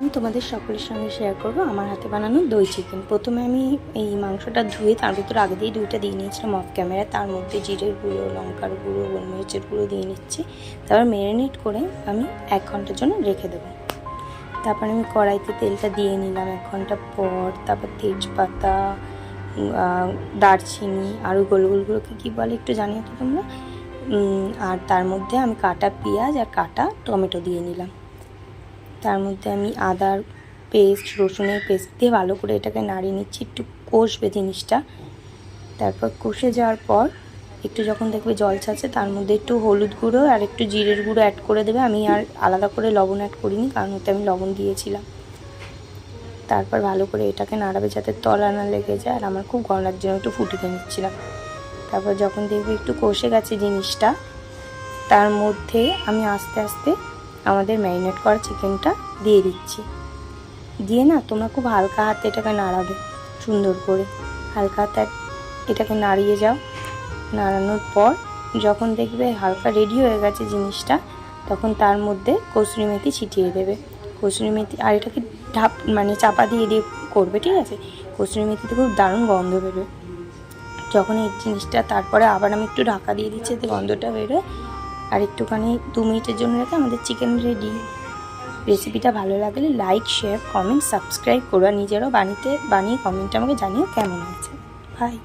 আমি তোমাদের সকলের সঙ্গে শেয়ার করব আমার হাতে বানানো দই চিকেন। প্রথমে আমি এই মাংসটা ধুয়ে তার ভিতরে আগে দিয়ে দইটা দিয়ে নিয়েছিলাম অফ ক্যামেরা। তার মধ্যে জিরের গুঁড়ো, লঙ্কার গুঁড়ো, গোলমরিচের গুঁড়ো দিয়ে নিচ্ছি। তারপর ম্যারিনেট করে আমি 1 ঘন্টার জন্য রেখে দেবো। তারপর আমি কড়াইতে তেলটা দিয়ে নিলাম 1 ঘন্টা পর। তারপর তেজপাতা, দারচিনি, আরও গোলগুলোকে কী বলে একটু জানিও তো তোমরা। আর তার মধ্যে আমি কাটা পেঁয়াজ আর কাটা টমেটো দিয়ে নিলাম। তার মধ্যে আমি আদার পেস্ট, রসুনের পেস্ট দিয়ে ভালো করে এটাকে নাড়িয়ে নিচ্ছি, একটু কষবে জিনিসটা। তারপর কষে যাওয়ার পর একটু যখন দেখবে জল ছাড়ছে তার মধ্যে একটু হলুদ গুঁড়ো আর একটু জিরের গুঁড়ো অ্যাড করে দেবে। আমি আর আলাদা করে লবণ অ্যাড করিনি, কারণ ওতে আমি লবণ দিয়েছিলাম। তারপর ভালো করে এটাকে নাড়াবে যাতে তলা না লেগে যায়। আর আমার খুব গরম লাগছে, একটু ফুটিয়ে নিচ্ছিলাম। তারপর যখন দেখবে একটু কষে গেছে জিনিসটা, তার মধ্যে আমি আস্তে আস্তে আমাদের ম্যারিনেট করা চিকেনটা দিয়ে দিচ্ছি। দিয়ে না তোমরা খুব হালকা হাতে এটাকে নাড়াবে, সুন্দর করে হালকা হাতে এটাকে নাড়িয়ে যাও। নাড়ানোর পর যখন দেখবে হালকা রেডি হয়ে গেছে জিনিসটা, তখন তার মধ্যে কসুরি মেথি ছিটিয়ে দেবে। কসুরি মেথি আর এটাকে চাপা দিয়ে দিয়ে করবে, ঠিক আছে? কসুরি মেথিতে খুব দারুণ গন্ধ বেরোয় যখন এই জিনিসটা। তারপরে আবার আমি একটু ঢাকা দিয়ে দিচ্ছি এতে গন্ধটা বেরোয়। আর একটুখানি 2 মিনিটের জন্য রেখে আমাদের চিকেন রেডি। রেসিপিটা ভালো লাগলে লাইক, শেয়ার, কমেন্ট, সাবস্ক্রাইব করো। আর নিজেরাও বানিয়ে কমেন্টে আমাকে জানিও কেমন হয়েছে। বাই।